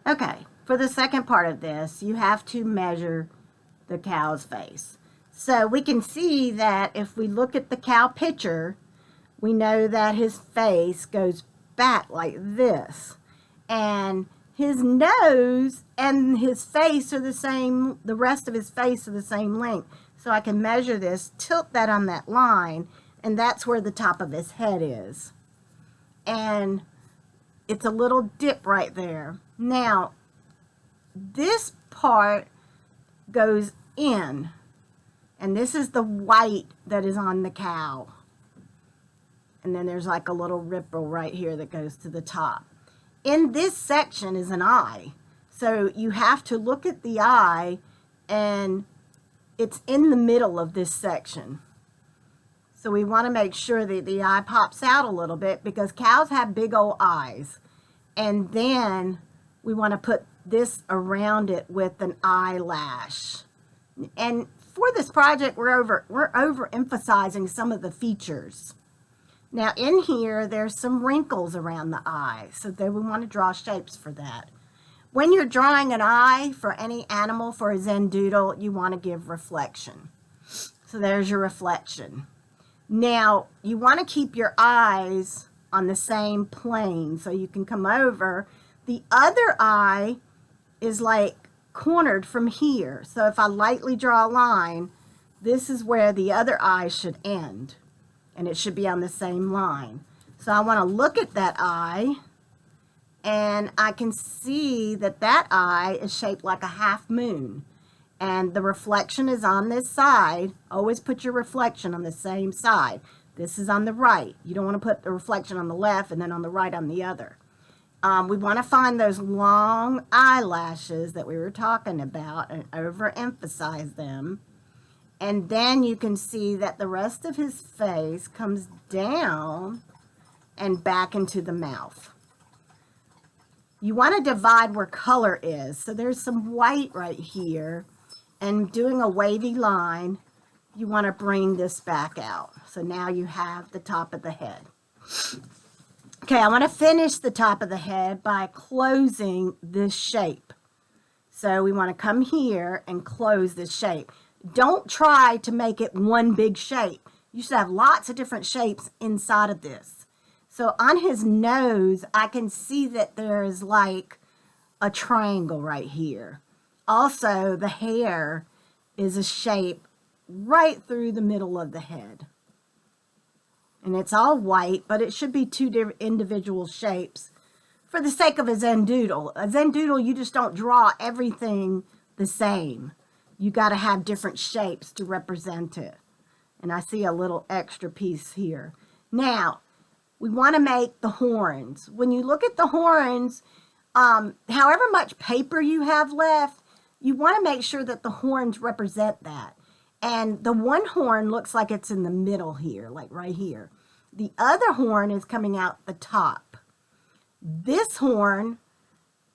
Okay, for the second part of this, you have to measure the cow's face. So we can see that if we look at the cow picture, we know that his face goes back like this. And his nose and his face are the same, the rest of his face are the same length. So I can measure this, tilt that on that line, and that's where the top of his head is. And it's a little dip right there. Now, this part goes in, and this is the white that is on the cow. And then there's like a little ripple right here that goes to the top. In this section is an eye. So you have to look at the eye, and it's in the middle of this section. So we want to make sure that the eye pops out a little bit because cows have big old eyes. And then we want to put this around it with an eyelash. And for this project, we're overemphasizing some of the features. Now in here, there's some wrinkles around the eye, so then we want to draw shapes for that. When you're drawing an eye for any animal for a Zendoodle, you want to give reflection. So there's your reflection. Now, you want to keep your eyes on the same plane, so you can come over. The other eye is like cornered from here. So if I lightly draw a line, this is where the other eye should end. And it should be on the same line. So I want to look at that eye, and I can see that that eye is shaped like a half moon. And the reflection is on this side. Always put your reflection on the same side. This is on the right. You don't want to put the reflection on the left and then on the right on the other. We want to find those long eyelashes that we were talking about and overemphasize them. And then you can see that the rest of his face comes down and back into the mouth. You want to divide where color is. So there's some white right here. And doing a wavy line, you want to bring this back out. So now you have the top of the head. Okay, I want to finish the top of the head by closing this shape. So we want to come here and close this shape. Don't try to make it one big shape. You should have lots of different shapes inside of this. So on his nose, I can see that there's like a triangle right here. Also, the hair is a shape right through the middle of the head. And it's all white, but it should be two individual shapes for the sake of a Zendoodle. A Zendoodle, you just don't draw everything the same. You got to have different shapes to represent it. And I see a little extra piece here. Now, we want to make the horns. When you look at the horns, however much paper you have left, you want to make sure that the horns represent that. And the one horn looks like it's in the middle here, like right here. The other horn is coming out the top. This horn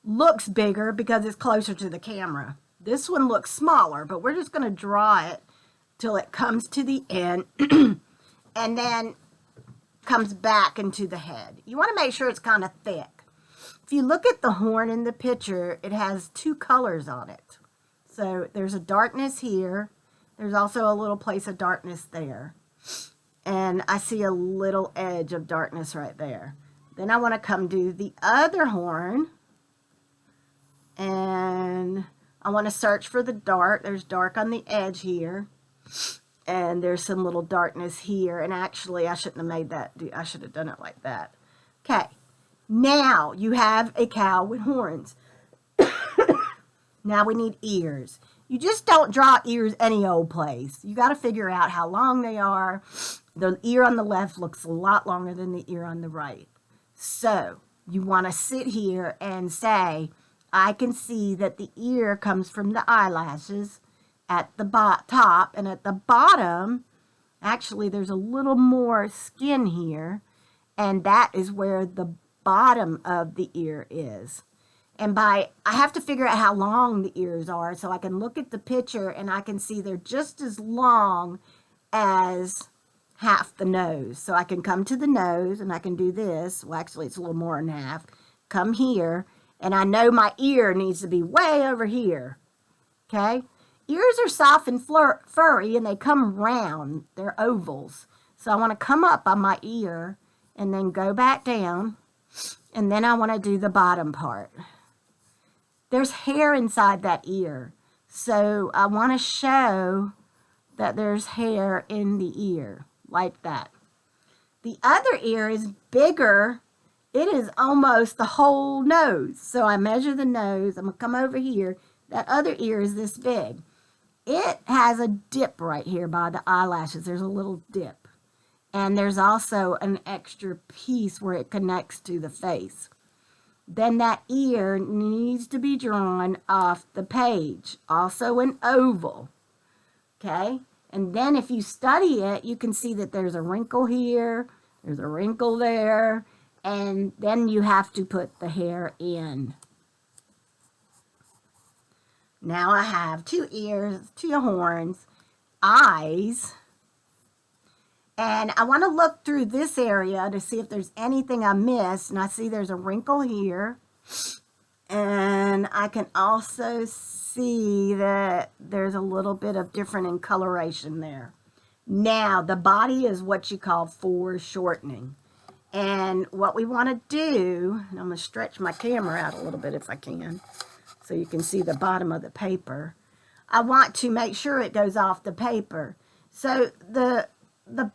looks bigger because it's closer to the camera. This one looks smaller, but we're just going to draw it till it comes to the end and then comes back into the head. You want to make sure it's kind of thick. If you look at the horn in the picture, it has two colors on it. So there's a darkness here. There's also a little place of darkness there. And I see a little edge of darkness right there. Then I want to come do the other horn. And I want to search for the dark. There's dark on the edge here. And there's some little darkness here. And actually, I shouldn't have made that. I should have done it like that. Okay. Now you have a cow with horns. Now we need ears. You just don't draw ears any old place. You got to figure out how long they are. The ear on the left looks a lot longer than the ear on the right. So you want to sit here and say, I can see that the ear comes from the eyelashes at the top, and at the bottom, actually there's a little more skin here, and that is where the bottom of the ear is. And I have to figure out how long the ears are, so I can look at the picture and I can see they're just as long as half the nose. So I can come to the nose and I can do this. Well, actually it's a little more than half. Come here, And I know my ear needs to be way over here. Okay? Ears are soft and furry, and they come round. They're ovals. So I want to come up on my ear and then go back down. And then I want to do the bottom part. There's hair inside that ear. So I want to show that there's hair in the ear, like that. The other ear is bigger. It is almost the whole nose. So I measure the nose. I'm going to come over here. That other ear is this big. It has a dip right here by the eyelashes. There's a little dip. And there's also an extra piece where it connects to the face. Then that ear needs to be drawn off the page. Also an oval. Okay? And then if you study it, you can see that there's a wrinkle here. There's a wrinkle there. And then you have to put the hair in. Now I have 2 ears, 2 horns, eyes. And I want to look through this area to see if there's anything I missed. And I see there's a wrinkle here. And I can also see that there's a little bit of different in coloration there. Now, the body is what you call foreshortening. And what we want to do, and I'm going to stretch my camera out a little bit if I can, so you can see the bottom of the paper. I want to make sure it goes off the paper. So the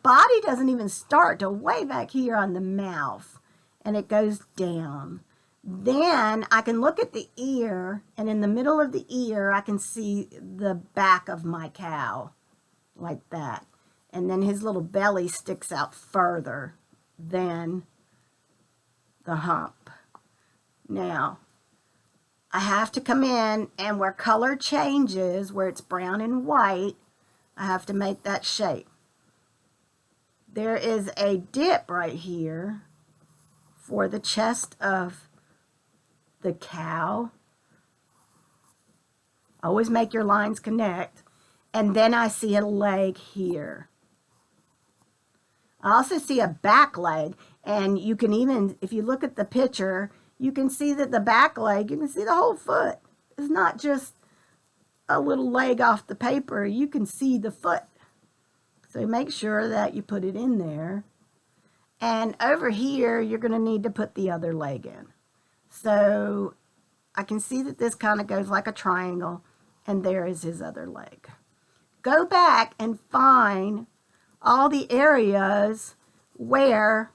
body doesn't even start till way back here on the mouth, and it goes down. Then I can look at the ear, and in the middle of the ear, I can see the back of my cow, like that. And then his little belly sticks out further than the hump. Now, I have to come in, and where color changes, where it's brown and white, I have to make that shape. There is a dip right here for the chest of the cow. Always make your lines connect. And then I see a leg here. I also see a back leg, and you can even, if you look at the picture, you can see that the back leg, you can see the whole foot. It's not just a little leg off the paper. You can see the foot. So make sure that you put it in there. And over here, you're going to need to put the other leg in. So I can see that this kind of goes like a triangle, and there is his other leg. Go back and find all the areas where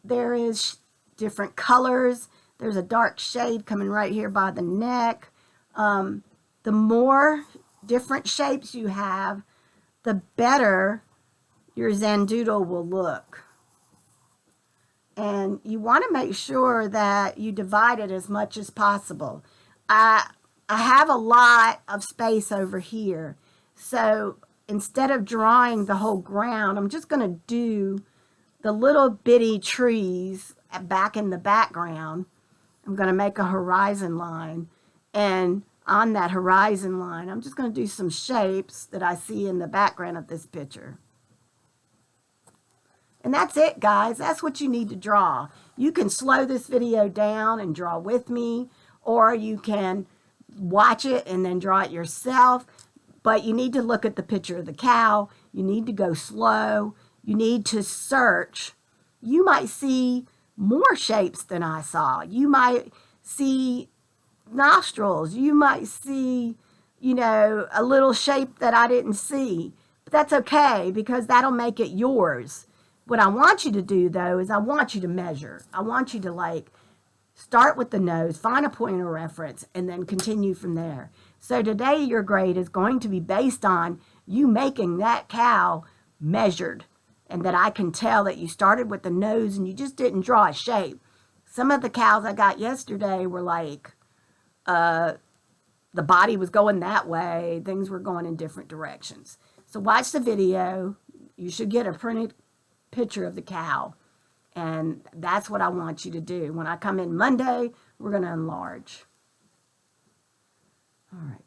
there is different colors. There's a dark shade coming right here by the neck. The more different shapes you have, the better your Zen-Doodle will look. And you want to make sure that you divide it as much as possible. I have a lot of space over here. So instead of drawing the whole ground, I'm just going to do the little bitty trees back in the background. I'm going to make a horizon line. And on that horizon line, I'm just going to do some shapes that I see in the background of this picture. And that's it, guys. That's what you need to draw. You can slow this video down and draw with me, or you can watch it and then draw it yourself. But you need to look at the picture of the cow. You need to go slow. You need to search. You might see more shapes than I saw. You might see nostrils. You might see, a little shape that I didn't see. But that's okay, because that'll make it yours. What I want you to do, though, is I want you to measure. I want you to, start with the nose, find a point of reference, and then continue from there. So today your grade is going to be based on you making that cow measured, and that I can tell that you started with the nose and you just didn't draw a shape. Some of the cows I got yesterday were the body was going that way, things were going in different directions. So watch the video. You should get a printed picture of the cow, and that's what I want you to do. When I come in Monday, we're going to enlarge. All right,